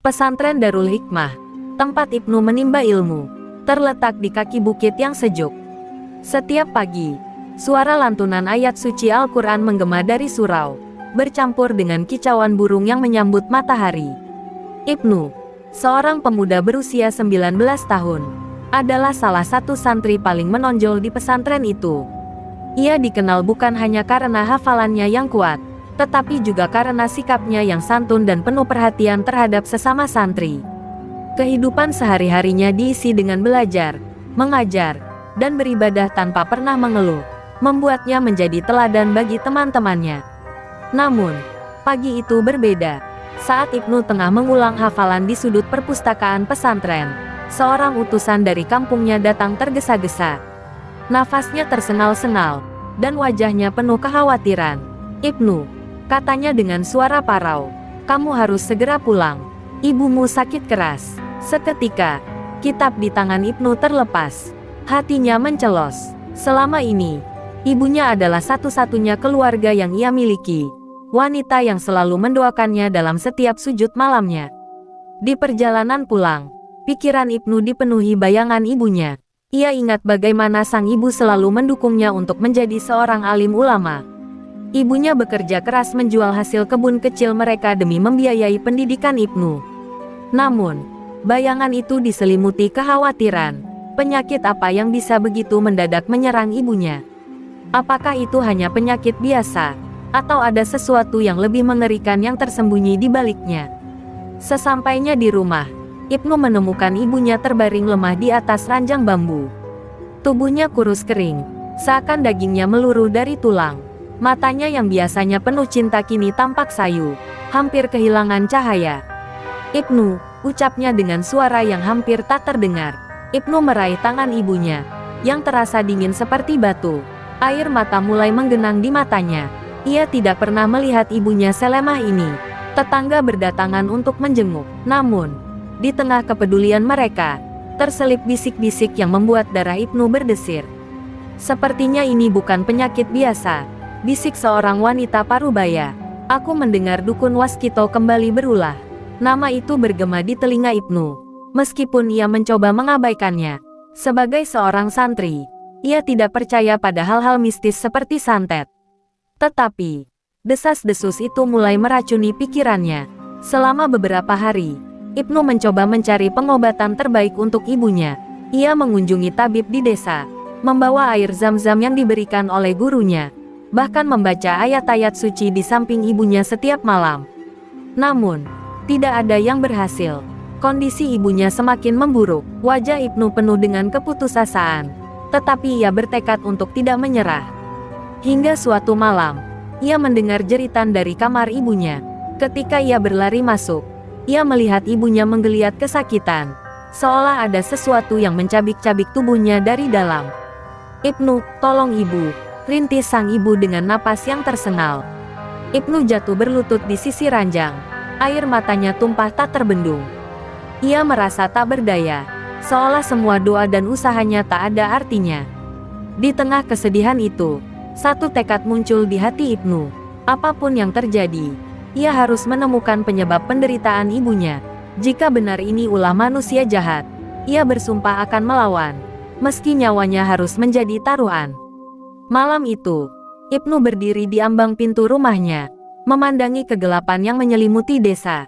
Pesantren Darul Hikmah, tempat Ibnu menimba ilmu, terletak di kaki bukit yang sejuk. Setiap pagi, suara lantunan ayat suci Al-Quran menggema dari surau, bercampur dengan kicauan burung yang menyambut matahari. Ibnu, seorang pemuda berusia 19 tahun, adalah salah satu santri paling menonjol di pesantren itu. Ia dikenal bukan hanya karena hafalannya yang kuat, tetapi juga karena sikapnya yang santun dan penuh perhatian terhadap sesama santri. Kehidupan sehari-harinya diisi dengan belajar, mengajar, dan beribadah tanpa pernah mengeluh, membuatnya menjadi teladan bagi teman-temannya. Namun, pagi itu berbeda. Saat Ibnu tengah mengulang hafalan di sudut perpustakaan pesantren, seorang utusan dari kampungnya datang tergesa-gesa. Nafasnya tersengal-sengal, dan wajahnya penuh kekhawatiran. "Ibnu," katanya dengan suara parau, "kamu harus segera pulang. Ibumu sakit keras." Seketika, kitab di tangan Ibnu terlepas. Hatinya mencelos. Selama ini, ibunya adalah satu-satunya keluarga yang ia miliki. Wanita yang selalu mendoakannya dalam setiap sujud malamnya. Di perjalanan pulang, pikiran Ibnu dipenuhi bayangan ibunya. Ia ingat bagaimana sang ibu selalu mendukungnya untuk menjadi seorang alim ulama. Ibunya bekerja keras menjual hasil kebun kecil mereka demi membiayai pendidikan Ibnu. Namun, bayangan itu diselimuti kekhawatiran. Penyakit apa yang bisa begitu mendadak menyerang ibunya? Apakah itu hanya penyakit biasa, atau ada sesuatu yang lebih mengerikan yang tersembunyi di baliknya? Sesampainya di rumah, Ibnu menemukan ibunya terbaring lemah di atas ranjang bambu. Tubuhnya kurus kering, seakan dagingnya meluruh dari tulang. Matanya yang biasanya penuh cinta kini tampak sayu, hampir kehilangan cahaya. "Ibnu," ucapnya dengan suara yang hampir tak terdengar. Ibnu meraih tangan ibunya, yang terasa dingin seperti batu. Air mata mulai menggenang di matanya. Ia tidak pernah melihat ibunya selemah ini. Tetangga berdatangan untuk menjenguk. Namun, di tengah kepedulian mereka, terselip bisik-bisik yang membuat darah Ibnu berdesir. "Sepertinya ini bukan penyakit biasa," bisik seorang wanita parubaya. "Aku mendengar dukun Waskito kembali berulah." Nama itu bergema di telinga Ibnu, meskipun ia mencoba mengabaikannya. Sebagai seorang santri, ia tidak percaya pada hal-hal mistis seperti santet. Tetapi, desas-desus itu mulai meracuni pikirannya. Selama beberapa hari, Ibnu mencoba mencari pengobatan terbaik untuk ibunya. Ia mengunjungi tabib di desa, membawa air zam-zam yang diberikan oleh gurunya, bahkan membaca ayat-ayat suci di samping ibunya setiap malam. Namun, tidak ada yang berhasil. Kondisi ibunya semakin memburuk. Wajah Ibnu penuh dengan keputusasaan, tetapi ia bertekad untuk tidak menyerah. Hingga suatu malam, ia mendengar jeritan dari kamar ibunya. Ketika ia berlari masuk, ia melihat ibunya menggeliat kesakitan, seolah ada sesuatu yang mencabik-cabik tubuhnya dari dalam. "Ibnu, tolong ibu," rintis sang ibu dengan napas yang tersengal. Ibnu jatuh berlutut di sisi ranjang. Air matanya tumpah tak terbendung. Ia merasa tak berdaya, seolah semua doa dan usahanya tak ada artinya. Di tengah kesedihan itu, satu tekad muncul di hati Ibnu. Apapun yang terjadi, ia harus menemukan penyebab penderitaan ibunya. Jika benar ini ulah manusia jahat, ia bersumpah akan melawan, meski nyawanya harus menjadi taruhan. Malam itu, Ibnu berdiri di ambang pintu rumahnya, memandangi kegelapan yang menyelimuti desa.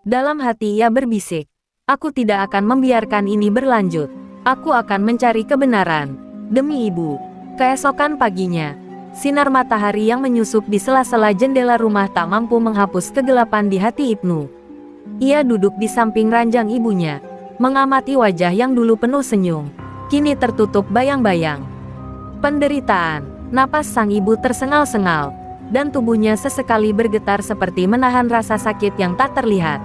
Dalam hati ia berbisik, "Aku tidak akan membiarkan ini berlanjut. Aku akan mencari kebenaran, demi ibu." Keesokan paginya, sinar matahari yang menyusup di sela-sela jendela rumah tak mampu menghapus kegelapan di hati Ibnu. Ia duduk di samping ranjang ibunya, mengamati wajah yang dulu penuh senyum, kini tertutup bayang-bayang penderitaan. Napas sang ibu tersengal-sengal, dan tubuhnya sesekali bergetar seperti menahan rasa sakit yang tak terlihat.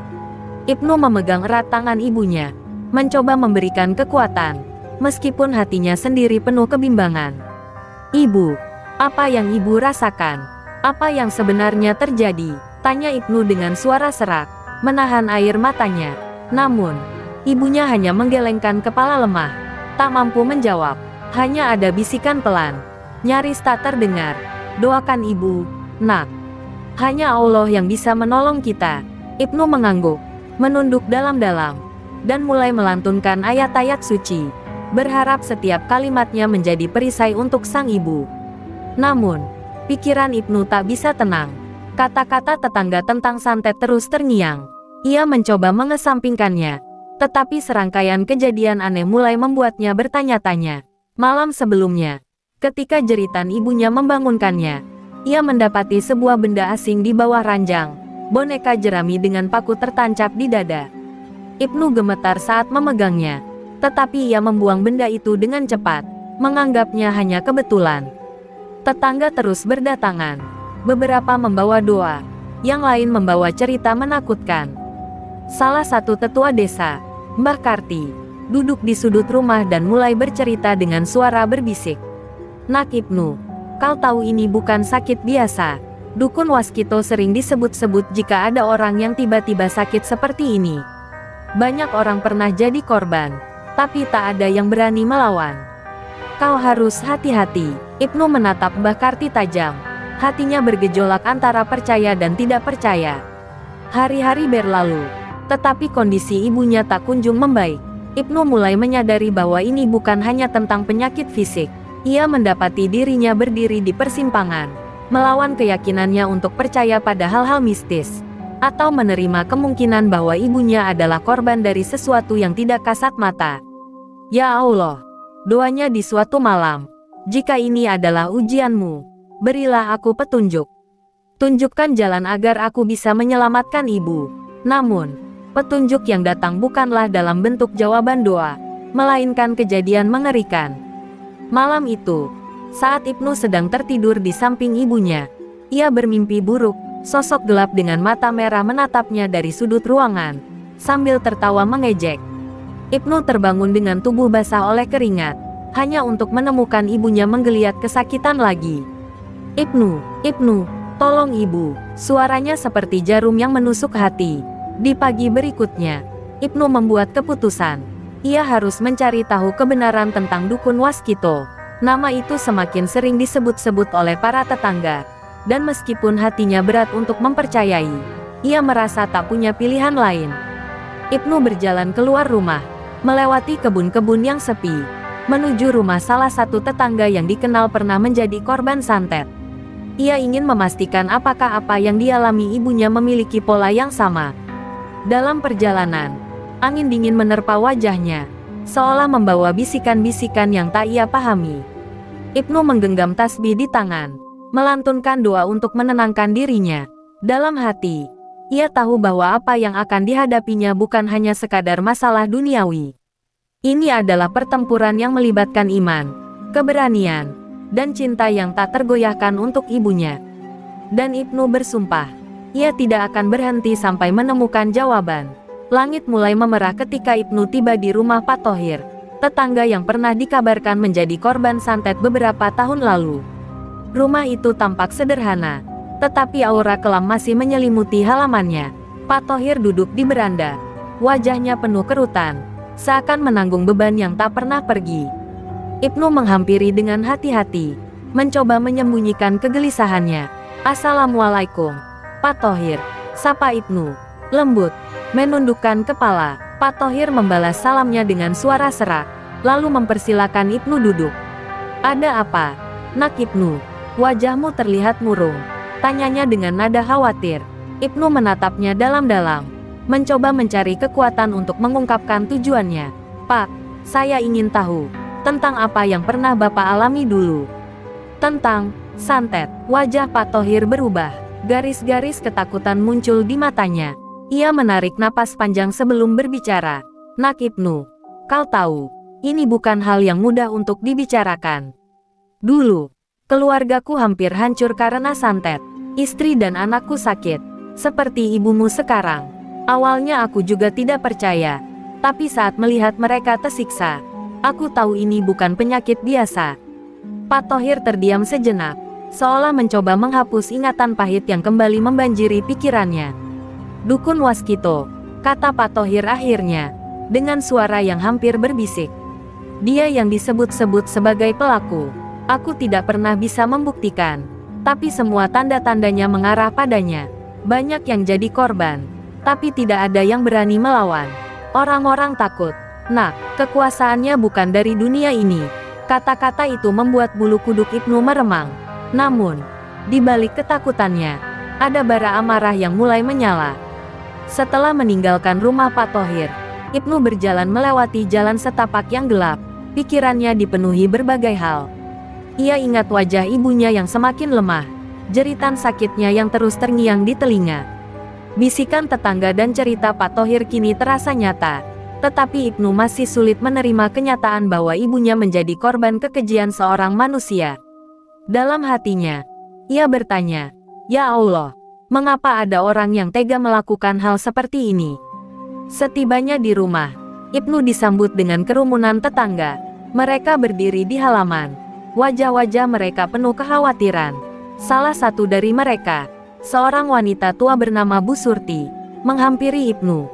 Ibnu memegang erat tangan ibunya, mencoba memberikan kekuatan, meskipun hatinya sendiri penuh kebimbangan. "Ibu, apa yang ibu rasakan? Apa yang sebenarnya terjadi?" tanya Ibnu dengan suara serak, menahan air matanya. Namun, ibunya hanya menggelengkan kepala lemah, tak mampu menjawab. Hanya ada bisikan pelan, nyaris tak terdengar, "Doakan ibu, nak. Hanya Allah yang bisa menolong kita." Ibnu mengangguk, menunduk dalam-dalam, dan mulai melantunkan ayat-ayat suci, berharap setiap kalimatnya menjadi perisai untuk sang ibu. Namun, pikiran Ibnu tak bisa tenang. Kata-kata tetangga tentang santet terus terngiang. Ia mencoba mengesampingkannya, tetapi serangkaian kejadian aneh mulai membuatnya bertanya-tanya. Malam sebelumnya, ketika jeritan ibunya membangunkannya, ia mendapati sebuah benda asing di bawah ranjang, boneka jerami dengan paku tertancap di dada. Ibnu gemetar saat memegangnya, tetapi ia membuang benda itu dengan cepat, menganggapnya hanya kebetulan. Tetangga terus berdatangan, beberapa membawa doa, yang lain membawa cerita menakutkan. Salah satu tetua desa, Mbah Karti, duduk di sudut rumah dan mulai bercerita dengan suara berbisik. "Nak Ibnu, kau tahu ini bukan sakit biasa. Dukun Waskito sering disebut-sebut jika ada orang yang tiba-tiba sakit seperti ini. Banyak orang pernah jadi korban, tapi tak ada yang berani melawan. Kau harus hati-hati." Ibnu menatap Mbah Karti tajam. Hatinya bergejolak antara percaya dan tidak percaya. Hari-hari berlalu, tetapi kondisi ibunya tak kunjung membaik. Ibnu mulai menyadari bahwa ini bukan hanya tentang penyakit fisik. Ia mendapati dirinya berdiri di persimpangan, melawan keyakinannya untuk percaya pada hal-hal mistis, atau menerima kemungkinan bahwa ibunya adalah korban dari sesuatu yang tidak kasat mata. "Ya Allah," doanya di suatu malam, "jika ini adalah ujianmu, berilah aku petunjuk. Tunjukkan jalan agar aku bisa menyelamatkan ibu." Namun, petunjuk yang datang bukanlah dalam bentuk jawaban doa, melainkan kejadian mengerikan. Malam itu, saat Ibnu sedang tertidur di samping ibunya, ia bermimpi buruk. Sosok gelap dengan mata merah menatapnya dari sudut ruangan, sambil tertawa mengejek. Ibnu terbangun dengan tubuh basah oleh keringat, hanya untuk menemukan ibunya menggeliat kesakitan lagi. "Ibnu, Ibnu, tolong ibu," suaranya seperti jarum yang menusuk hati. Di pagi berikutnya, Ibnu membuat keputusan. Ia harus mencari tahu kebenaran tentang dukun Waskito. Nama itu semakin sering disebut-sebut oleh para tetangga. Dan meskipun hatinya berat untuk mempercayai, ia merasa tak punya pilihan lain. Ibnu berjalan keluar rumah, melewati kebun-kebun yang sepi, menuju rumah salah satu tetangga yang dikenal pernah menjadi korban santet. Ia ingin memastikan apakah apa yang dialami ibunya memiliki pola yang sama. Dalam perjalanan, angin dingin menerpa wajahnya, seolah membawa bisikan-bisikan yang tak ia pahami. Ibnu menggenggam tasbih di tangan, melantunkan doa untuk menenangkan dirinya. Dalam hati, ia tahu bahwa apa yang akan dihadapinya bukan hanya sekadar masalah duniawi. Ini adalah pertempuran yang melibatkan iman, keberanian, dan cinta yang tak tergoyahkan untuk ibunya. Dan Ibnu bersumpah, ia tidak akan berhenti sampai menemukan jawaban. Langit mulai memerah ketika Ibnu tiba di rumah Pak Thohir, tetangga yang pernah dikabarkan menjadi korban santet beberapa tahun lalu. Rumah itu tampak sederhana, tetapi aura kelam masih menyelimuti halamannya. Pak Thohir duduk di beranda, wajahnya penuh kerutan, seakan menanggung beban yang tak pernah pergi. Ibnu menghampiri dengan hati-hati, mencoba menyembunyikan kegelisahannya. "Assalamualaikum, Pak Thohir," sapa Ibnu, lembut, menundukkan kepala. Pak Thohir membalas salamnya dengan suara serak, lalu mempersilakan Ibnu duduk. "Ada apa, Nak Ibnu? Wajahmu terlihat murung," tanyanya dengan nada khawatir. Ibnu menatapnya dalam-dalam, mencoba mencari kekuatan untuk mengungkapkan tujuannya. "Pak, saya ingin tahu tentang apa yang pernah Bapak alami dulu." "Tentang santet?" Wajah Pak Thohir berubah, garis-garis ketakutan muncul di matanya. Ia menarik napas panjang sebelum berbicara. "Nak Ibnu, kau tahu, ini bukan hal yang mudah untuk dibicarakan. Dulu, keluargaku hampir hancur karena santet. Istri dan anakku sakit, seperti ibumu sekarang. Awalnya aku juga tidak percaya, tapi saat melihat mereka tersiksa, aku tahu ini bukan penyakit biasa." Pak Thohir terdiam sejenak, seolah mencoba menghapus ingatan pahit yang kembali membanjiri pikirannya. "Dukun Waskito," kata Pak Thohir akhirnya, dengan suara yang hampir berbisik. "Dia yang disebut-sebut sebagai pelaku. Aku tidak pernah bisa membuktikan, tapi semua tanda-tandanya mengarah padanya. Banyak yang jadi korban, tapi tidak ada yang berani melawan. Orang-orang takut. Nak, kekuasaannya bukan dari dunia ini. Kata-kata itu membuat bulu kuduk Ibnu meremang. Namun, di balik ketakutannya, ada bara amarah yang mulai menyala. Setelah meninggalkan rumah Pak Thohir, Ibnu berjalan melewati jalan setapak yang gelap. Pikirannya dipenuhi berbagai hal. Ia ingat wajah ibunya yang semakin lemah, jeritan sakitnya yang terus terngiang di telinga. Bisikan tetangga dan cerita Pak Thohir kini terasa nyata. Tetapi Ibnu masih sulit menerima kenyataan bahwa ibunya menjadi korban kekejian seorang manusia. Dalam hatinya, ia bertanya, "Ya Allah, mengapa ada orang yang tega melakukan hal seperti ini?" Setibanya di rumah, Ibnu disambut dengan kerumunan tetangga. Mereka berdiri di halaman. Wajah-wajah mereka penuh kekhawatiran. Salah satu dari mereka, seorang wanita tua bernama Bu Surti, menghampiri Ibnu.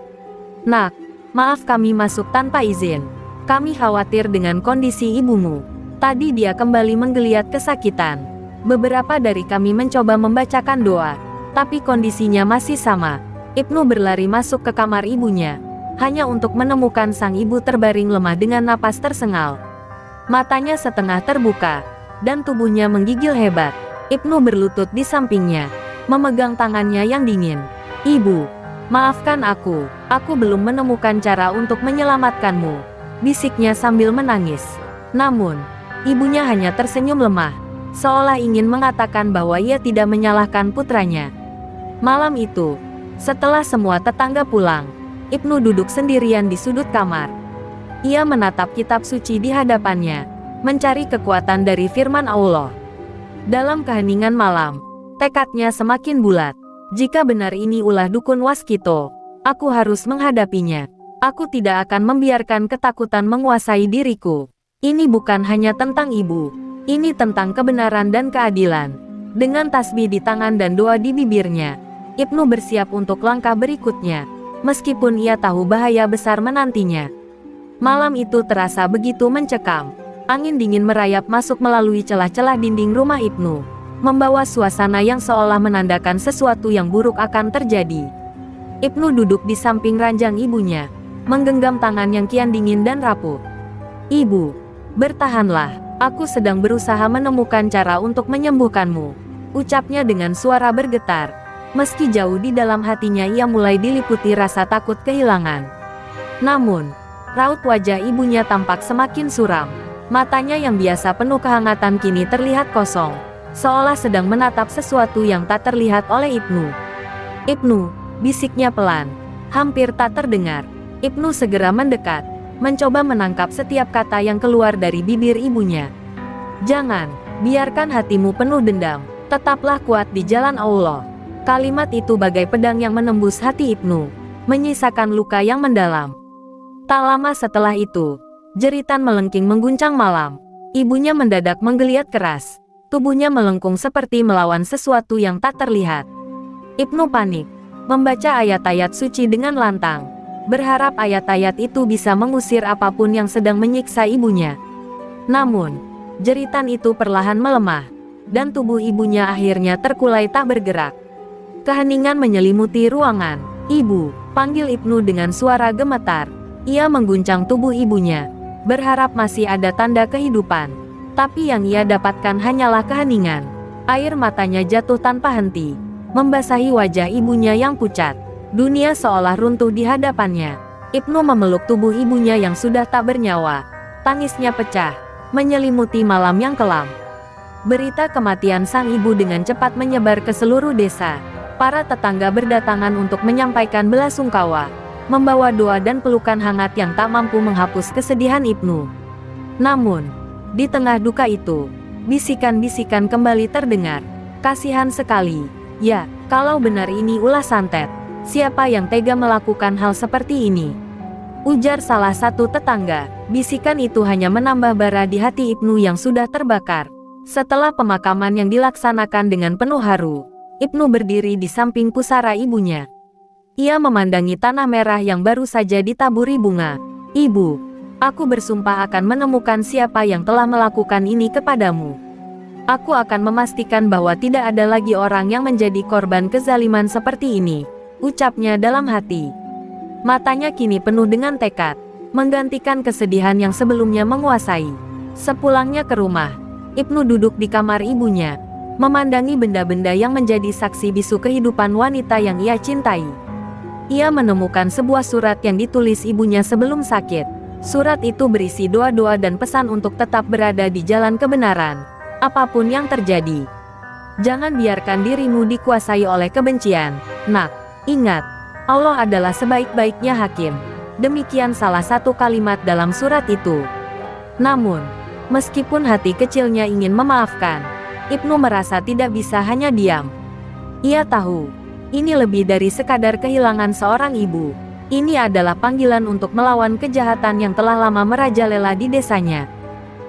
"Nak, maaf kami masuk tanpa izin. Kami khawatir dengan kondisi ibumu. Tadi dia kembali menggeliat kesakitan. Beberapa dari kami mencoba membacakan doa, tapi kondisinya masih sama." Ibnu berlari masuk ke kamar ibunya, hanya untuk menemukan sang ibu terbaring lemah dengan napas tersengal. Matanya setengah terbuka, dan tubuhnya menggigil hebat. Ibnu berlutut di sampingnya, memegang tangannya yang dingin. "Ibu, maafkan aku belum menemukan cara untuk menyelamatkanmu," bisiknya sambil menangis. Namun, ibunya hanya tersenyum lemah, seolah ingin mengatakan bahwa ia tidak menyalahkan putranya. Malam itu, setelah semua tetangga pulang, Ibnu duduk sendirian di sudut kamar. Ia menatap kitab suci di hadapannya, mencari kekuatan dari firman Allah. Dalam keheningan malam, tekadnya semakin bulat. Jika benar ini ulah dukun Waskito, aku harus menghadapinya. Aku tidak akan membiarkan ketakutan menguasai diriku. Ini bukan hanya tentang ibu, ini tentang kebenaran dan keadilan. Dengan tasbih di tangan dan doa di bibirnya, Ibnu bersiap untuk langkah berikutnya, meskipun ia tahu bahaya besar menantinya. Malam itu terasa begitu mencekam. Angin dingin merayap masuk melalui celah-celah dinding rumah Ibnu, membawa suasana yang seolah menandakan sesuatu yang buruk akan terjadi. Ibnu duduk di samping ranjang ibunya, menggenggam tangan yang kian dingin dan rapuh. "Ibu, bertahanlah, aku sedang berusaha menemukan cara untuk menyembuhkanmu," ucapnya dengan suara bergetar. Meski jauh di dalam hatinya ia mulai diliputi rasa takut kehilangan. Namun, raut wajah ibunya tampak semakin suram. Matanya yang biasa penuh kehangatan kini terlihat kosong, seolah sedang menatap sesuatu yang tak terlihat oleh Ibnu. "Ibnu," bisiknya pelan, hampir tak terdengar. Ibnu segera mendekat, mencoba menangkap setiap kata yang keluar dari bibir ibunya. "Jangan, biarkan hatimu penuh dendam, tetaplah kuat di jalan Allah." Kalimat itu bagai pedang yang menembus hati Ibnu, menyisakan luka yang mendalam. Tak lama setelah itu, jeritan melengking mengguncang malam. Ibunya mendadak menggeliat keras. Tubuhnya melengkung seperti melawan sesuatu yang tak terlihat. Ibnu panik, membaca ayat-ayat suci dengan lantang, berharap ayat-ayat itu bisa mengusir apapun yang sedang menyiksa ibunya. Namun, jeritan itu perlahan melemah, dan tubuh ibunya akhirnya terkulai tak bergerak. Keheningan menyelimuti ruangan. "Ibu," panggil Ibnu dengan suara gemetar. Ia mengguncang tubuh ibunya, berharap masih ada tanda kehidupan. Tapi yang ia dapatkan hanyalah keheningan. Air matanya jatuh tanpa henti, membasahi wajah ibunya yang pucat. Dunia seolah runtuh di hadapannya. Ibnu memeluk tubuh ibunya yang sudah tak bernyawa. Tangisnya pecah, menyelimuti malam yang kelam. Berita kematian sang ibu dengan cepat menyebar ke seluruh desa. Para tetangga berdatangan untuk menyampaikan belasungkawa, membawa doa dan pelukan hangat yang tak mampu menghapus kesedihan Ibnu. Namun, di tengah duka itu, bisikan-bisikan kembali terdengar. "Kasihan sekali. Ya, kalau benar ini ulah santet, siapa yang tega melakukan hal seperti ini?" ujar salah satu tetangga. Bisikan itu hanya menambah bara di hati Ibnu yang sudah terbakar. Setelah pemakaman yang dilaksanakan dengan penuh haru, Ibnu berdiri di samping pusara ibunya. Ia memandangi tanah merah yang baru saja ditaburi bunga. "Ibu, aku bersumpah akan menemukan siapa yang telah melakukan ini kepadamu. Aku akan memastikan bahwa tidak ada lagi orang yang menjadi korban kezaliman seperti ini." ucapnya dalam hati. Matanya kini penuh dengan tekad, menggantikan kesedihan yang sebelumnya menguasai. Sepulangnya ke rumah, Ibnu duduk di kamar ibunya, memandangi benda-benda yang menjadi saksi bisu kehidupan wanita yang ia cintai. Ia menemukan sebuah surat yang ditulis ibunya sebelum sakit. Surat itu berisi doa-doa dan pesan untuk tetap berada di jalan kebenaran, apapun yang terjadi. Jangan biarkan dirimu dikuasai oleh kebencian, nak. Ingat, Allah adalah sebaik-baiknya hakim. Demikian salah satu kalimat dalam surat itu. Namun, meskipun hati kecilnya ingin memaafkan, Ibnu merasa tidak bisa hanya diam. Ia tahu, ini lebih dari sekadar kehilangan seorang ibu. Ini adalah panggilan untuk melawan kejahatan yang telah lama merajalela di desanya.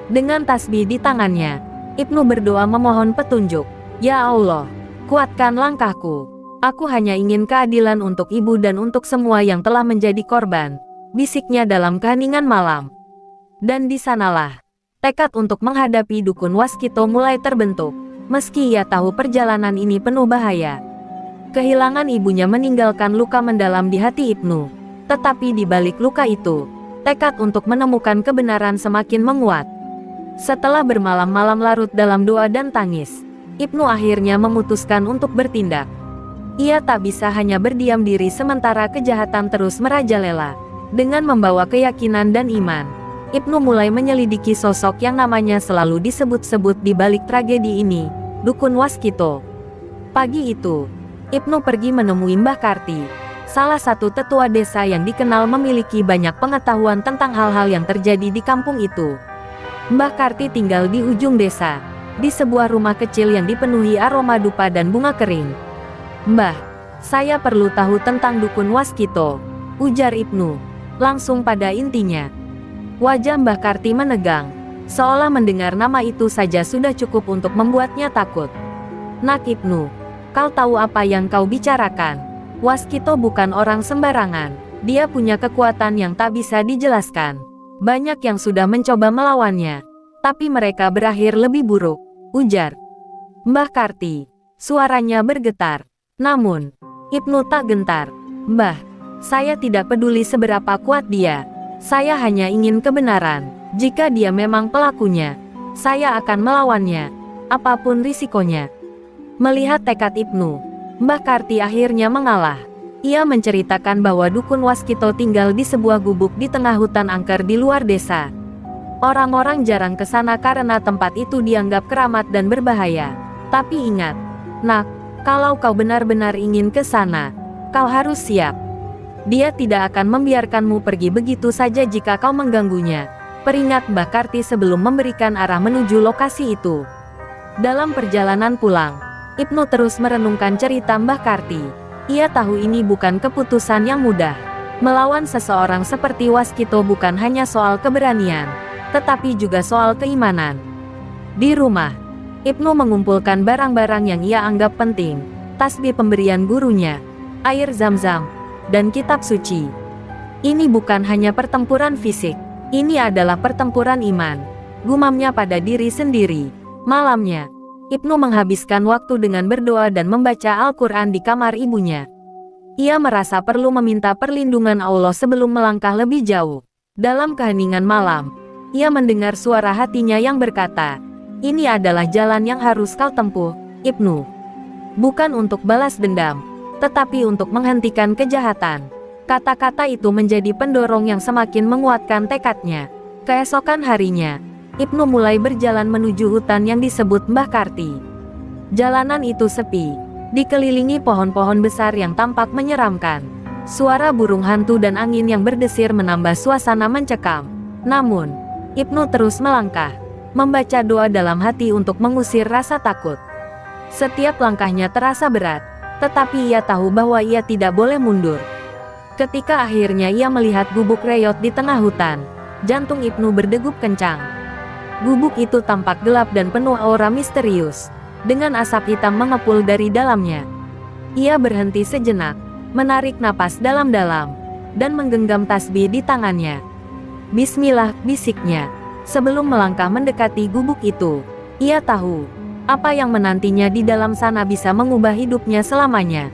Dengan tasbih di tangannya, Ibnu berdoa memohon petunjuk. Ya Allah, kuatkan langkahku. Aku hanya ingin keadilan untuk ibu dan untuk semua yang telah menjadi korban, bisiknya dalam keheningan malam. Dan di sanalah, tekad untuk menghadapi dukun Waskito mulai terbentuk, meski ia tahu perjalanan ini penuh bahaya. Kehilangan ibunya meninggalkan luka mendalam di hati Ibnu, tetapi di balik luka itu, tekad untuk menemukan kebenaran semakin menguat. Setelah bermalam-malam larut dalam doa dan tangis, Ibnu akhirnya memutuskan untuk bertindak. Ia tak bisa hanya berdiam diri sementara kejahatan terus merajalela. Dengan membawa keyakinan dan iman, Ibnu mulai menyelidiki sosok yang namanya selalu disebut-sebut di balik tragedi ini, dukun Waskito. Pagi itu, Ibnu pergi menemui Mbah Karti, salah satu tetua desa yang dikenal memiliki banyak pengetahuan tentang hal-hal yang terjadi di kampung itu. Mbah Karti tinggal di ujung desa, di sebuah rumah kecil yang dipenuhi aroma dupa dan bunga kering. Mbah, saya perlu tahu tentang dukun Waskito, ujar Ibnu, langsung pada intinya. Wajah Mbah Karti menegang, seolah mendengar nama itu saja sudah cukup untuk membuatnya takut. Nak Ibnu, kau tahu apa yang kau bicarakan? Waskito bukan orang sembarangan, dia punya kekuatan yang tak bisa dijelaskan. Banyak yang sudah mencoba melawannya, tapi mereka berakhir lebih buruk, ujar Mbah Karti. Suaranya bergetar. Namun, Ibnu tak gentar. Mbah, saya tidak peduli seberapa kuat dia. Saya hanya ingin kebenaran. Jika dia memang pelakunya, saya akan melawannya, apapun risikonya. Melihat tekad Ibnu, Mbah Karti akhirnya mengalah. Ia menceritakan bahwa dukun Waskito tinggal di sebuah gubuk di tengah hutan angker di luar desa. Orang-orang jarang ke sana karena tempat itu dianggap keramat dan berbahaya. Tapi ingat, nak, kalau kau benar-benar ingin ke sana, kau harus siap. Dia tidak akan membiarkanmu pergi begitu saja jika kau mengganggunya, peringat Mbah Karti sebelum memberikan arah menuju lokasi itu. Dalam perjalanan pulang, Ibnu terus merenungkan cerita Mbah Karti. Ia tahu ini bukan keputusan yang mudah. Melawan seseorang seperti Waskito bukan hanya soal keberanian, tetapi juga soal keimanan. Di rumah, Ibnu mengumpulkan barang-barang yang ia anggap penting, tasbih pemberian gurunya, air zam-zam, dan kitab suci. Ini bukan hanya pertempuran fisik, ini adalah pertempuran iman, gumamnya pada diri sendiri. Malamnya, Ibnu menghabiskan waktu dengan berdoa dan membaca Al-Quran di kamar ibunya. Ia merasa perlu meminta perlindungan Allah sebelum melangkah lebih jauh. Dalam keheningan malam, ia mendengar suara hatinya yang berkata, "Ini adalah jalan yang harus kau tempuh, Ibnu. Bukan untuk balas dendam, tetapi untuk menghentikan kejahatan." Kata-kata itu menjadi pendorong yang semakin menguatkan tekadnya. Keesokan harinya, Ibnu mulai berjalan menuju hutan yang disebut Mbah Karti. Jalanan itu sepi, dikelilingi pohon-pohon besar yang tampak menyeramkan. Suara burung hantu dan angin yang berdesir menambah suasana mencekam. Namun, Ibnu terus melangkah, membaca doa dalam hati untuk mengusir rasa takut. Setiap langkahnya terasa berat, tetapi ia tahu bahwa ia tidak boleh mundur. Ketika akhirnya ia melihat gubuk reyot di tengah hutan, jantung Ibnu berdegup kencang. Gubuk itu tampak gelap dan penuh aura misterius, dengan asap hitam mengepul dari dalamnya. Ia berhenti sejenak, menarik napas dalam-dalam, dan menggenggam tasbih di tangannya. "Bismillah," bisiknya. Sebelum melangkah mendekati gubuk itu, ia tahu apa yang menantinya di dalam sana bisa mengubah hidupnya selamanya.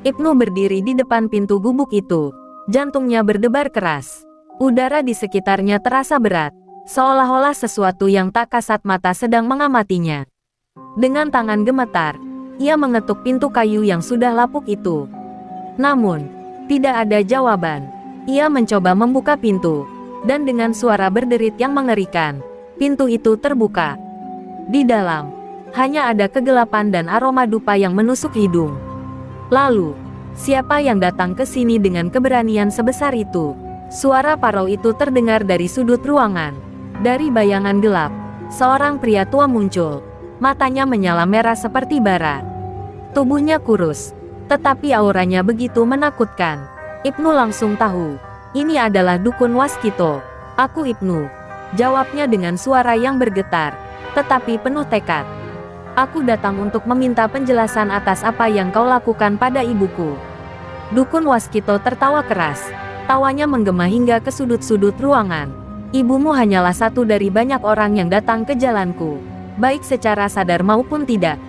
Ibnu berdiri di depan pintu gubuk itu. Jantungnya berdebar keras. Udara di sekitarnya terasa berat, seolah-olah sesuatu yang tak kasat mata sedang mengamatinya. Dengan tangan gemetar, ia mengetuk pintu kayu yang sudah lapuk itu. Namun, tidak ada jawaban. Ia mencoba membuka pintu, dan dengan suara berderit yang mengerikan, pintu itu terbuka. Di dalam, hanya ada kegelapan dan aroma dupa yang menusuk hidung. Lalu, siapa yang datang ke sini dengan keberanian sebesar itu? Suara parau itu terdengar dari sudut ruangan. Dari bayangan gelap, seorang pria tua muncul. Matanya menyala merah seperti bara. Tubuhnya kurus, tetapi auranya begitu menakutkan. Ibnu langsung tahu, ini adalah dukun Waskito. Aku Ibnu, jawabnya dengan suara yang bergetar, tetapi penuh tekad. Aku datang untuk meminta penjelasan atas apa yang kau lakukan pada ibuku. Dukun Waskito tertawa keras. Tawanya menggema hingga ke sudut-sudut ruangan. Ibumu hanyalah satu dari banyak orang yang datang ke jalanku, baik secara sadar maupun tidak.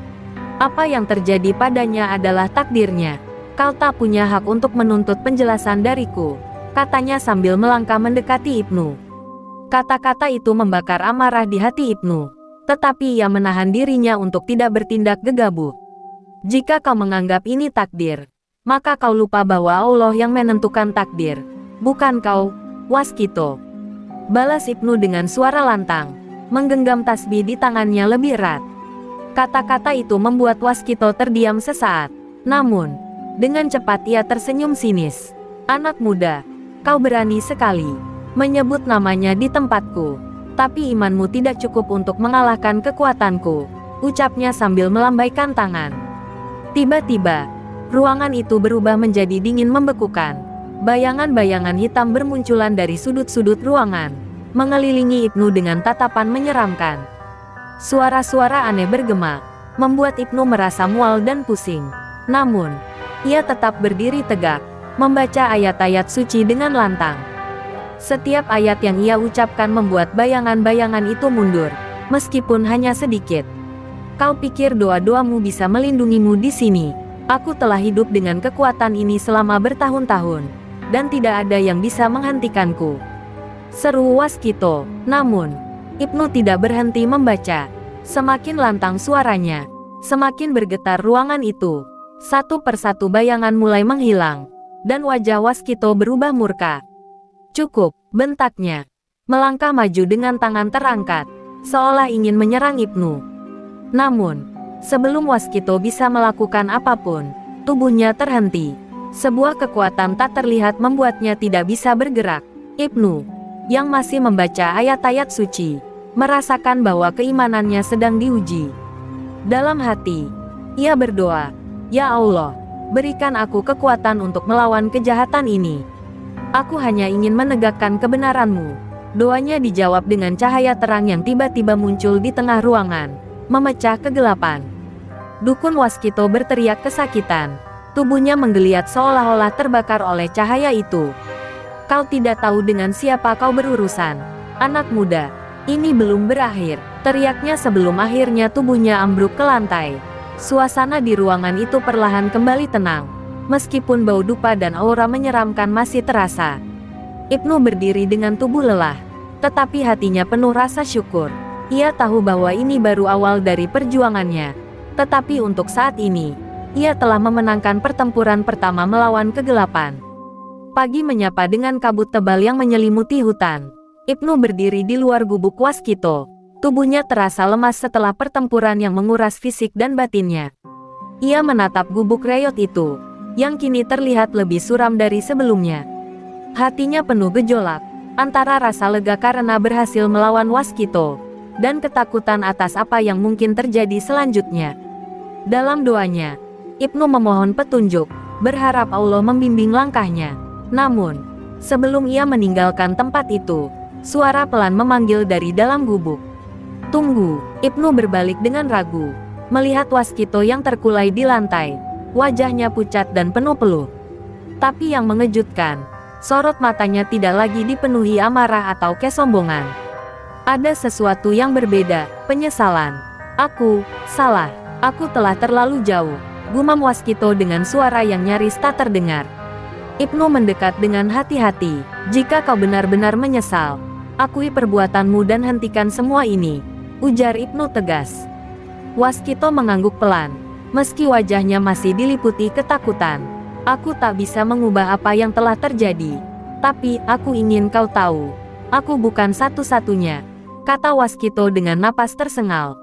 Apa yang terjadi padanya adalah takdirnya. Kau tak punya hak untuk menuntut penjelasan dariku, katanya sambil melangkah mendekati Ibnu. Kata-kata itu membakar amarah di hati Ibnu, tetapi ia menahan dirinya untuk tidak bertindak gegabah. Jika kau menganggap ini takdir, maka kau lupa bahwa Allah yang menentukan takdir, bukan kau, Waskito. Balas Ibnu dengan suara lantang, menggenggam tasbih di tangannya lebih erat. Kata-kata itu membuat Waskito terdiam sesaat. Namun, dengan cepat ia tersenyum sinis. Anak muda, kau berani sekali menyebut namanya di tempatku. Tapi imanmu tidak cukup untuk mengalahkan kekuatanku, ucapnya sambil melambaikan tangan. Tiba-tiba, ruangan itu berubah menjadi dingin membekukan. Bayangan-bayangan hitam bermunculan dari sudut-sudut ruangan, mengelilingi Ibnu dengan tatapan menyeramkan. Suara-suara aneh bergema, membuat Ibnu merasa mual dan pusing. Namun, ia tetap berdiri tegak, membaca ayat-ayat suci dengan lantang. Setiap ayat yang ia ucapkan membuat bayangan-bayangan itu mundur, meskipun hanya sedikit. Kau pikir doa-doamu bisa melindungimu di sini? Aku telah hidup dengan kekuatan ini selama bertahun-tahun, dan tidak ada yang bisa menghentikanku, seru Waskito. Namun, Ibnu tidak berhenti membaca. Semakin lantang suaranya, semakin bergetar ruangan itu. Satu persatu bayangan mulai menghilang, dan wajah Waskito berubah murka. Cukup, bentaknya. Melangkah maju dengan tangan terangkat, seolah ingin menyerang Ibnu. Namun, sebelum Waskito bisa melakukan apapun, tubuhnya terhenti. Sebuah kekuatan tak terlihat membuatnya tidak bisa bergerak. Ibnu, yang masih membaca ayat-ayat suci, merasakan bahwa keimanannya sedang diuji. Dalam hati, ia berdoa, "Ya Allah, berikan aku kekuatan untuk melawan kejahatan ini. Aku hanya ingin menegakkan kebenaran-Mu." Doanya dijawab dengan cahaya terang yang tiba-tiba muncul di tengah ruangan, memecah kegelapan. Dukun Waskito berteriak kesakitan. Tubuhnya menggeliat seolah-olah terbakar oleh cahaya itu. "Kau tidak tahu dengan siapa kau berurusan, anak muda. Ini belum berakhir," teriaknya sebelum akhirnya tubuhnya ambruk ke lantai. Suasana di ruangan itu perlahan kembali tenang, meskipun bau dupa dan aura menyeramkan masih terasa. Ibnu berdiri dengan tubuh lelah, tetapi hatinya penuh rasa syukur. Ia tahu bahwa ini baru awal dari perjuangannya. Tetapi untuk saat ini, ia telah memenangkan pertempuran pertama melawan kegelapan. Pagi menyapa dengan kabut tebal yang menyelimuti hutan. Ibnu berdiri di luar gubuk Waskito. Tubuhnya terasa lemas setelah pertempuran yang menguras fisik dan batinnya. Ia menatap gubuk reot itu, yang kini terlihat lebih suram dari sebelumnya. Hatinya penuh gejolak, antara rasa lega karena berhasil melawan Waskito, dan ketakutan atas apa yang mungkin terjadi selanjutnya. Dalam doanya, Ibnu memohon petunjuk, berharap Allah membimbing langkahnya. Namun, sebelum ia meninggalkan tempat itu, suara pelan memanggil dari dalam gubuk. "Tunggu!" Ibnu berbalik dengan ragu, melihat Waskito yang terkulai di lantai. Wajahnya pucat dan penuh peluh. Tapi yang mengejutkan, sorot matanya tidak lagi dipenuhi amarah atau kesombongan. Ada sesuatu yang berbeda, penyesalan. "Aku salah. Aku telah terlalu jauh. gumam Waskito dengan suara yang nyaris tak terdengar. Ibnu mendekat dengan hati-hati. Jika kau benar-benar menyesal, akui perbuatanmu dan hentikan semua ini, ujar Ibnu tegas. Waskito mengangguk pelan, meski wajahnya masih diliputi ketakutan. Aku tak bisa mengubah apa yang telah terjadi, tapi aku ingin kau tahu, aku bukan satu-satunya, kata Waskito dengan napas tersengal.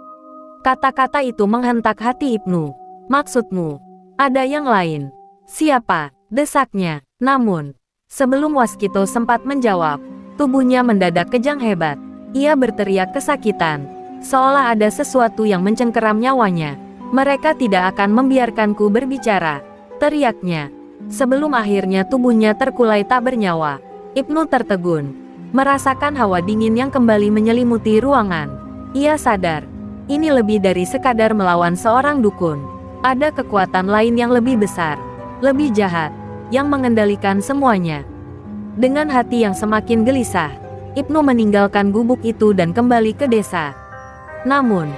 Kata-kata itu menghentak hati Ibnu. Maksudmu, ada yang lain? Siapa? Desaknya. Namun, sebelum Waskito sempat menjawab, tubuhnya mendadak kejang hebat. Ia berteriak kesakitan, seolah ada sesuatu yang mencengkeram nyawanya. Mereka tidak akan membiarkanku berbicara, teriaknya. Sebelum akhirnya tubuhnya terkulai tak bernyawa, Ibnu tertegun, merasakan hawa dingin yang kembali menyelimuti ruangan. Ia sadar, ini lebih dari sekadar melawan seorang dukun. Ada kekuatan lain yang lebih besar, lebih jahat, yang mengendalikan semuanya. Dengan hati yang semakin gelisah, Ibnu meninggalkan gubuk itu dan kembali ke desa. Namun,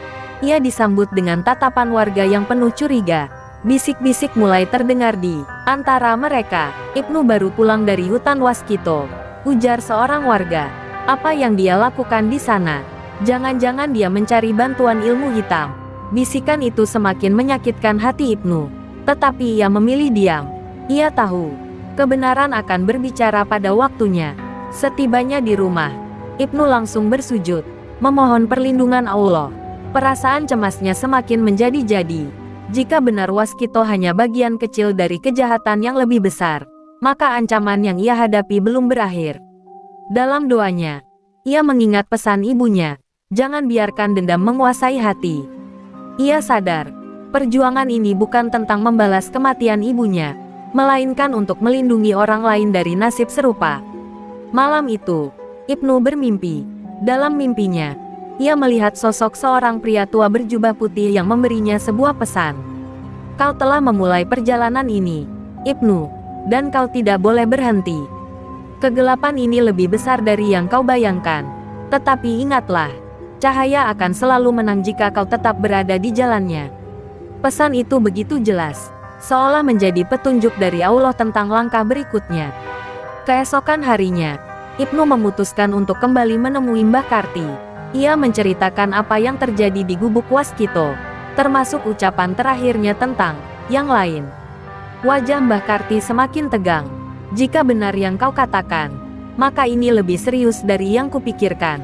ia disambut dengan tatapan warga yang penuh curiga. Bisik-bisik mulai terdengar di antara mereka. Ibnu baru pulang dari hutan Waskito, ujar seorang warga. Apa yang dia lakukan di sana? Jangan-jangan dia mencari bantuan ilmu hitam. Bisikan itu semakin menyakitkan hati Ibnu. Tetapi ia memilih diam. Ia tahu, kebenaran akan berbicara pada waktunya. Setibanya di rumah, Ibnu langsung bersujud, memohon perlindungan Allah. Perasaan cemasnya semakin menjadi-jadi. Jika benar Waskito hanya bagian kecil dari kejahatan yang lebih besar, maka ancaman yang ia hadapi belum berakhir. Dalam doanya, ia mengingat pesan ibunya, jangan biarkan dendam menguasai hati. Ia sadar, perjuangan ini bukan tentang membalas kematian ibunya, melainkan untuk melindungi orang lain dari nasib serupa. Malam itu, Ibnu bermimpi. Dalam mimpinya, ia melihat sosok seorang pria tua berjubah putih yang memberinya sebuah pesan. Kau telah memulai perjalanan ini, Ibnu, dan kau tidak boleh berhenti. Kegelapan ini lebih besar dari yang kau bayangkan. Tetapi ingatlah, cahaya akan selalu menang jika kau tetap berada di jalannya. Pesan itu begitu jelas, seolah menjadi petunjuk dari Allah tentang langkah berikutnya. Keesokan harinya, Ibnu memutuskan untuk kembali menemui Mbah Karti. Ia menceritakan apa yang terjadi di gubuk Waskito, termasuk ucapan terakhirnya tentang yang lain. Wajah Mbah Karti semakin tegang. Jika benar yang kau katakan, maka ini lebih serius dari yang kupikirkan.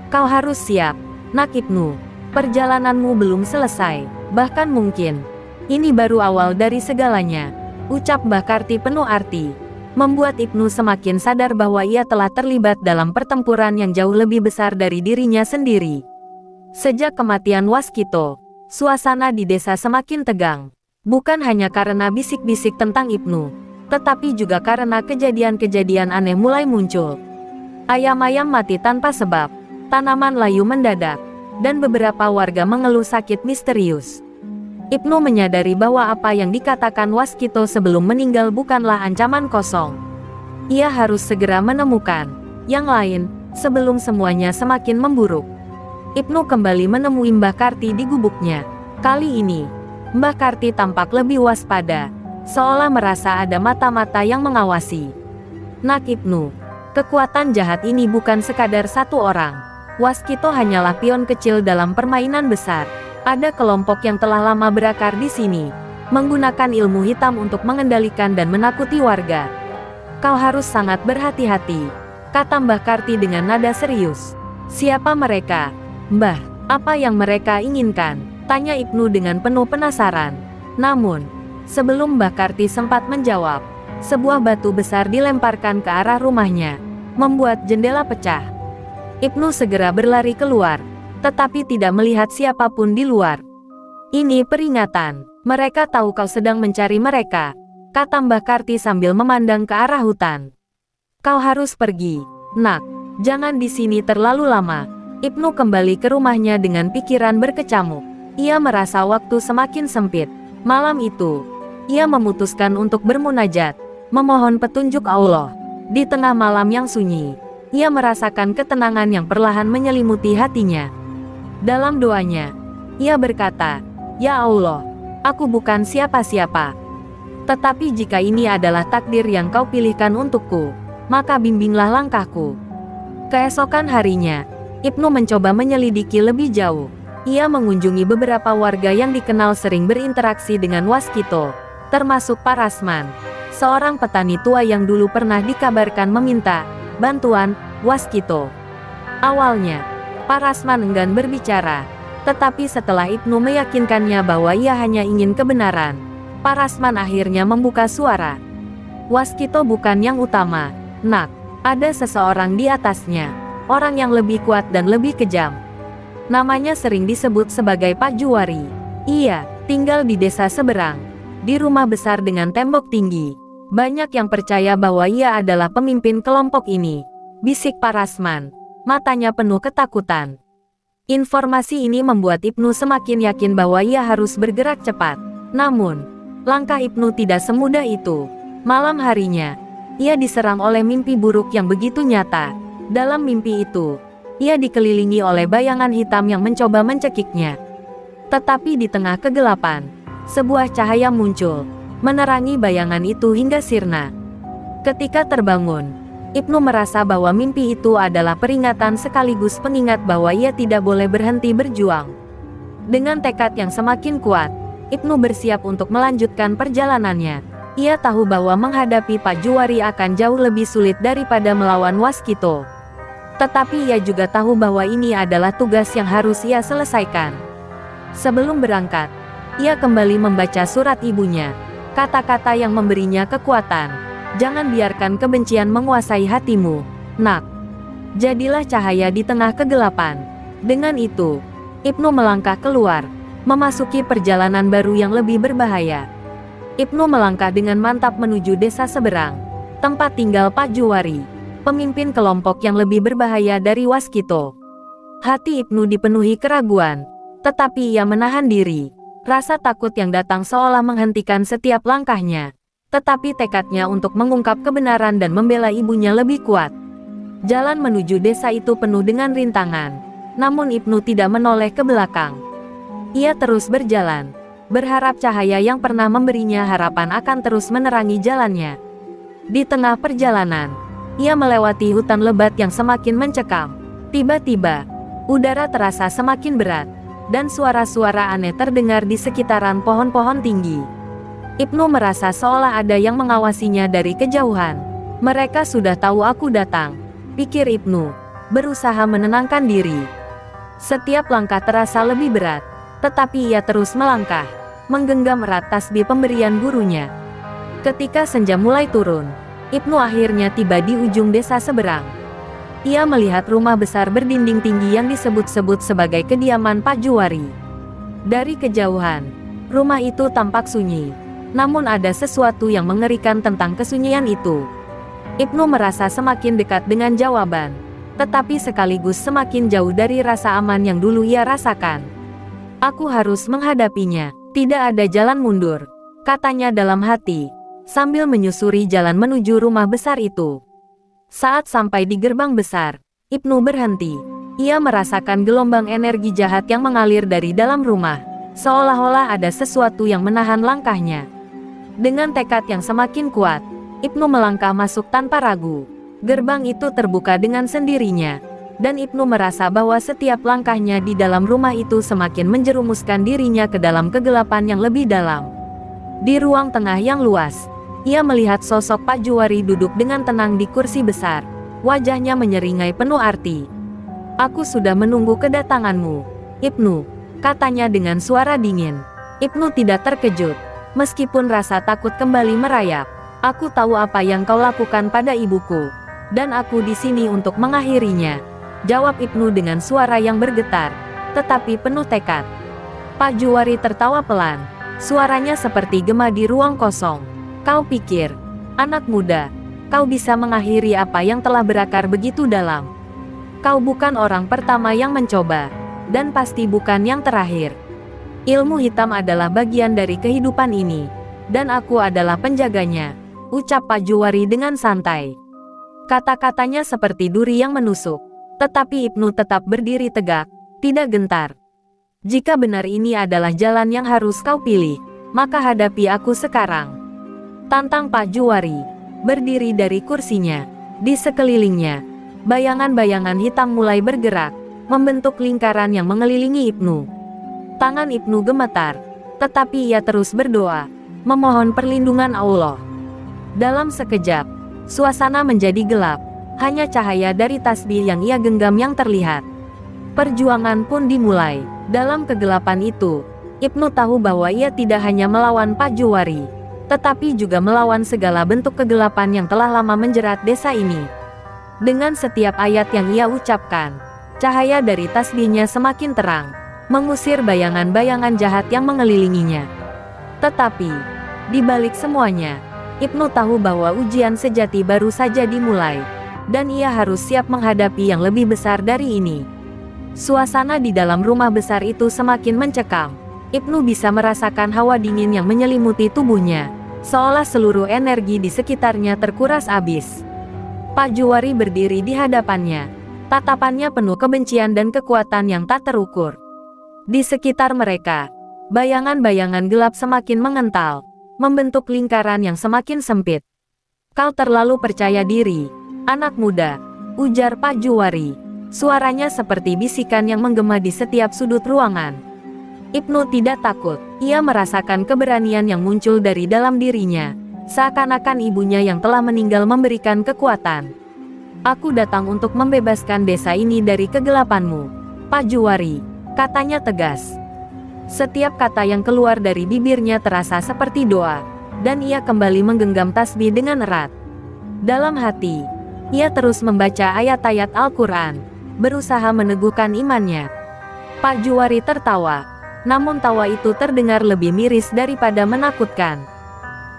Kau harus siap, Nak Ibnu. Perjalananmu belum selesai, bahkan mungkin ini baru awal dari segalanya, ucap Mbah Karti penuh arti. Membuat Ibnu semakin sadar bahwa ia telah terlibat dalam pertempuran yang jauh lebih besar dari dirinya sendiri. Sejak kematian Waskito, suasana di desa semakin tegang. Bukan hanya karena bisik-bisik tentang Ibnu, tetapi juga karena kejadian-kejadian aneh mulai muncul. Ayam-ayam mati tanpa sebab, tanaman layu mendadak, dan beberapa warga mengeluh sakit misterius. Ibnu menyadari bahwa apa yang dikatakan Waskito sebelum meninggal bukanlah ancaman kosong. Ia harus segera menemukan yang lain sebelum semuanya semakin memburuk. Ibnu kembali menemui Mbah Karti di gubuknya. Kali ini, Mbah Karti tampak lebih waspada, seolah merasa ada mata-mata yang mengawasi. Nak Ibnu, kekuatan jahat ini bukan sekadar satu orang. Waskito hanyalah pion kecil dalam permainan besar. Ada kelompok yang telah lama berakar di sini, menggunakan ilmu hitam untuk mengendalikan dan menakuti warga. Kau harus sangat berhati-hati, kata Mbah Karti dengan nada serius. Siapa mereka? Mbah, apa yang mereka inginkan? Tanya Ibnu dengan penuh penasaran. Namun, sebelum Mbah Karti sempat menjawab, sebuah batu besar dilemparkan ke arah rumahnya, membuat jendela pecah. Ibnu segera berlari keluar, tetapi tidak melihat siapapun di luar. Ini peringatan, mereka tahu kau sedang mencari mereka, kata Mbah Karti sambil memandang ke arah hutan. Kau harus pergi, Nak, jangan di sini terlalu lama. Ibnu kembali ke rumahnya dengan pikiran berkecamuk. Ia merasa waktu semakin sempit. Malam itu, ia memutuskan untuk bermunajat, memohon petunjuk Allah. Di tengah malam yang sunyi, ia merasakan ketenangan yang perlahan menyelimuti hatinya. Dalam doanya, ia berkata, "Ya Allah, Aku bukan siapa-siapa. Tetapi jika ini adalah takdir yang kau pilihkan untukku, maka bimbinglah langkahku. Keesokan harinya, Ibnu mencoba menyelidiki lebih jauh. Ia mengunjungi beberapa warga yang dikenal sering berinteraksi dengan Waskito, termasuk Parasman, seorang petani tua yang dulu pernah dikabarkan meminta bantuan Waskito. Awalnya, Parasman enggan berbicara, tetapi setelah Ibnu meyakinkannya bahwa ia hanya ingin kebenaran, Parasman akhirnya membuka suara. Waskito bukan yang utama, Nak. Ada seseorang di atasnya, orang yang lebih kuat dan lebih kejam. Namanya sering disebut sebagai Pak Juwari. Ia tinggal di desa seberang, di rumah besar dengan tembok tinggi. Banyak yang percaya bahwa ia adalah pemimpin kelompok ini, bisik Parasman, matanya penuh ketakutan. Informasi ini membuat Ibnu semakin yakin bahwa ia harus bergerak cepat. Namun, langkah Ibnu tidak semudah itu. Malam harinya, ia diserang oleh mimpi buruk yang begitu nyata. Dalam mimpi itu, ia dikelilingi oleh bayangan hitam yang mencoba mencekiknya. Tetapi di tengah kegelapan, sebuah cahaya muncul, menerangi bayangan itu hingga sirna. Ketika terbangun, Ibnu merasa bahwa mimpi itu adalah peringatan sekaligus pengingat bahwa ia tidak boleh berhenti berjuang. Dengan tekad yang semakin kuat, Ibnu bersiap untuk melanjutkan perjalanannya. Ia tahu bahwa menghadapi Pak Juwari akan jauh lebih sulit daripada melawan Waskito. Tetapi ia juga tahu bahwa ini adalah tugas yang harus ia selesaikan. Sebelum berangkat, ia kembali membaca surat ibunya, kata-kata yang memberinya kekuatan. Jangan biarkan kebencian menguasai hatimu, Nak. Jadilah cahaya di tengah kegelapan. Dengan itu, Ibnu melangkah keluar, memasuki perjalanan baru yang lebih berbahaya. Ibnu melangkah dengan mantap menuju desa seberang, tempat tinggal Pak Juwari, pemimpin kelompok yang lebih berbahaya dari Waskito. Hati Ibnu dipenuhi keraguan, tetapi ia menahan diri. Rasa takut yang datang seolah menghentikan setiap langkahnya. Tetapi tekadnya untuk mengungkap kebenaran dan membela ibunya lebih kuat. Jalan menuju desa itu penuh dengan rintangan, namun Ibnu tidak menoleh ke belakang. Ia terus berjalan, berharap cahaya yang pernah memberinya harapan akan terus menerangi jalannya. Di tengah perjalanan, ia melewati hutan lebat yang semakin mencekam. Tiba-tiba, udara terasa semakin berat, dan suara-suara aneh terdengar di sekitaran pohon-pohon tinggi. Ibnu merasa seolah ada yang mengawasinya dari kejauhan. Mereka sudah tahu aku datang, pikir Ibnu, berusaha menenangkan diri. Setiap langkah terasa lebih berat, tetapi ia terus melangkah, menggenggam erat tasbih pemberian gurunya. Ketika senja mulai turun, Ibnu akhirnya tiba di ujung desa seberang. Ia melihat rumah besar berdinding tinggi yang disebut-sebut sebagai kediaman Pak Juwari. Dari kejauhan, rumah itu tampak sunyi, namun ada sesuatu yang mengerikan tentang kesunyian itu. Ibnu merasa semakin dekat dengan jawaban, tetapi sekaligus semakin jauh dari rasa aman yang dulu ia rasakan. Aku harus menghadapinya, tidak ada jalan mundur, katanya dalam hati, sambil menyusuri jalan menuju rumah besar itu. Saat sampai di gerbang besar, Ibnu berhenti. Ia merasakan gelombang energi jahat yang mengalir dari dalam rumah, seolah-olah ada sesuatu yang menahan langkahnya. Dengan tekad yang semakin kuat, Ibnu melangkah masuk tanpa ragu. Gerbang itu terbuka dengan sendirinya, dan Ibnu merasa bahwa setiap langkahnya di dalam rumah itu semakin menjerumuskan dirinya ke dalam kegelapan yang lebih dalam. Di ruang tengah yang luas, ia melihat sosok Pak Juwari duduk dengan tenang di kursi besar. Wajahnya menyeringai penuh arti. Aku sudah menunggu kedatanganmu, Ibnu, katanya dengan suara dingin. Ibnu tidak terkejut, meskipun rasa takut kembali merayap. Aku tahu apa yang kau lakukan pada ibuku, dan aku di sini untuk mengakhirinya, jawab Ibnu dengan suara yang bergetar, tetapi penuh tekad. Pak Juwari tertawa pelan, suaranya seperti gema di ruang kosong. Kau pikir, anak muda, kau bisa mengakhiri apa yang telah berakar begitu dalam? Kau bukan orang pertama yang mencoba, dan pasti bukan yang terakhir. Ilmu hitam adalah bagian dari kehidupan ini, dan aku adalah penjaganya, ucap Pak Juwari dengan santai. Kata-katanya seperti duri yang menusuk. Tetapi Ibnu tetap berdiri tegak, tidak gentar. Jika benar ini adalah jalan yang harus kau pilih, maka hadapi aku sekarang. Tantang Pak Juwari berdiri dari kursinya. Di sekelilingnya, bayangan-bayangan hitam mulai bergerak, membentuk lingkaran yang mengelilingi Ibnu. Tangan Ibnu gemetar, tetapi ia terus berdoa, memohon perlindungan Allah. Dalam sekejap, suasana menjadi gelap, hanya cahaya dari tasbih yang ia genggam yang terlihat. Perjuangan pun dimulai. Dalam kegelapan itu, Ibnu tahu bahwa ia tidak hanya melawan Pak Juwari, tetapi juga melawan segala bentuk kegelapan yang telah lama menjerat desa ini. Dengan setiap ayat yang ia ucapkan, cahaya dari tasbihnya semakin terang, mengusir bayangan-bayangan jahat yang mengelilinginya. Tetapi, di balik semuanya, Ibnu tahu bahwa ujian sejati baru saja dimulai, dan ia harus siap menghadapi yang lebih besar dari ini. Suasana di dalam rumah besar itu semakin mencekam. Ibnu bisa merasakan hawa dingin yang menyelimuti tubuhnya, seolah seluruh energi di sekitarnya terkuras habis. Pak Juwari berdiri di hadapannya, tatapannya penuh kebencian dan kekuatan yang tak terukur. Di sekitar mereka, bayangan-bayangan gelap semakin mengental, membentuk lingkaran yang semakin sempit. "Kau terlalu percaya diri, anak muda," ujar Pak Juwari. Suaranya seperti bisikan yang menggema di setiap sudut ruangan. Ibnu tidak takut, ia merasakan keberanian yang muncul dari dalam dirinya, seakan-akan ibunya yang telah meninggal memberikan kekuatan. "Aku datang untuk membebaskan desa ini dari kegelapanmu, Pak Juwari," katanya tegas. Setiap kata yang keluar dari bibirnya terasa seperti doa, dan ia kembali menggenggam tasbih dengan erat. Dalam hati, ia terus membaca ayat-ayat Al-Quran, berusaha meneguhkan imannya. Pak Juwari tertawa, namun tawa itu terdengar lebih miris daripada menakutkan.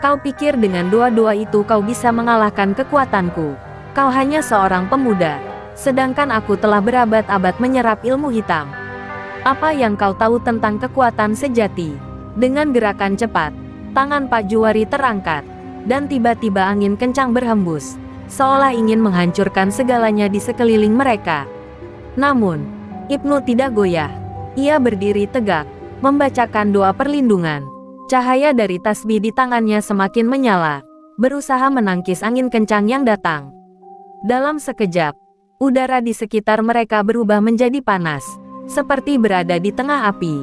"Kau pikir dengan doa-doa itu kau bisa mengalahkan kekuatanku? Kau hanya seorang pemuda, sedangkan aku telah berabad-abad menyerap ilmu hitam. Apa yang kau tahu tentang kekuatan sejati?" Dengan gerakan cepat, tangan Pak Juwari terangkat, dan tiba-tiba angin kencang berhembus, seolah ingin menghancurkan segalanya di sekeliling mereka. Namun, Ibnu tidak goyah. Ia berdiri tegak, membacakan doa perlindungan. Cahaya dari tasbih di tangannya semakin menyala, berusaha menangkis angin kencang yang datang. Dalam sekejap, udara di sekitar mereka berubah menjadi panas, seperti berada di tengah api.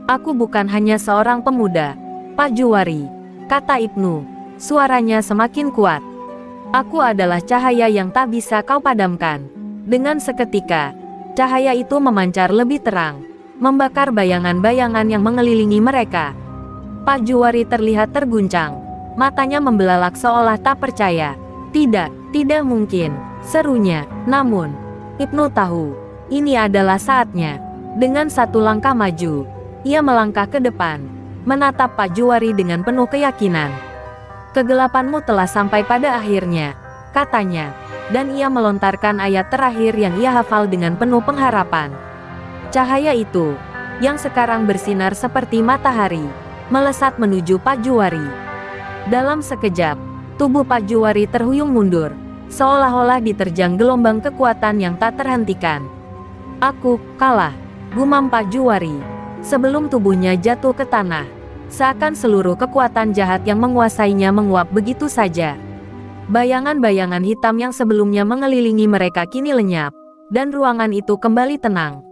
"Aku bukan hanya seorang pemuda, Pak Juwari," kata Ibnu, suaranya semakin kuat. "Aku adalah cahaya yang tak bisa kau padamkan." Dengan seketika, cahaya itu memancar lebih terang, membakar bayangan-bayangan yang mengelilingi mereka. Pak Juwari terlihat terguncang, matanya membelalak seolah tak percaya. Tidak mungkin," serunya. Namun, Ibnu tahu, ini adalah saatnya. Dengan satu langkah maju, ia melangkah ke depan, menatap Pak Juwari dengan penuh keyakinan. "Kegelapanmu telah sampai pada akhirnya," katanya, dan ia melontarkan ayat terakhir yang ia hafal dengan penuh pengharapan. Cahaya itu, yang sekarang bersinar seperti matahari, melesat menuju Pak Juwari. Dalam sekejap, tubuh Pak Juwari terhuyung mundur, seolah-olah diterjang gelombang kekuatan yang tak terhentikan. "Aku kalah," gumam Pak Juwari, sebelum tubuhnya jatuh ke tanah, seakan seluruh kekuatan jahat yang menguasainya menguap begitu saja. Bayangan-bayangan hitam yang sebelumnya mengelilingi mereka kini lenyap, dan ruangan itu kembali tenang.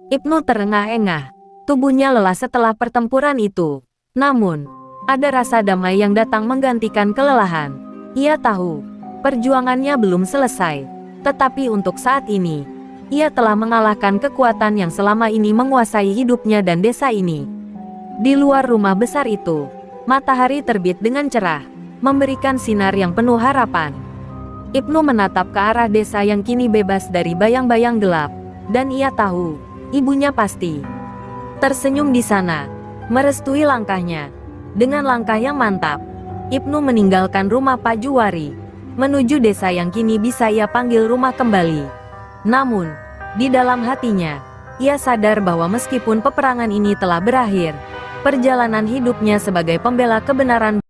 Ibnu terengah-engah, tubuhnya lelah setelah pertempuran itu. Namun, ada rasa damai yang datang menggantikan kelelahan. Ia tahu, perjuangannya belum selesai, tetapi untuk saat ini, ia telah mengalahkan kekuatan yang selama ini menguasai hidupnya dan desa ini. Di luar rumah besar itu, matahari terbit dengan cerah, memberikan sinar yang penuh harapan. Ibnu menatap ke arah desa yang kini bebas dari bayang-bayang gelap, dan ia tahu, ibunya pasti tersenyum di sana, merestui langkahnya. Dengan langkah yang mantap, Ibnu meninggalkan rumah Pak Juwari, menuju desa yang kini bisa ia panggil rumah kembali. Namun, di dalam hatinya, ia sadar bahwa meskipun peperangan ini telah berakhir, perjalanan hidupnya sebagai pembela kebenaran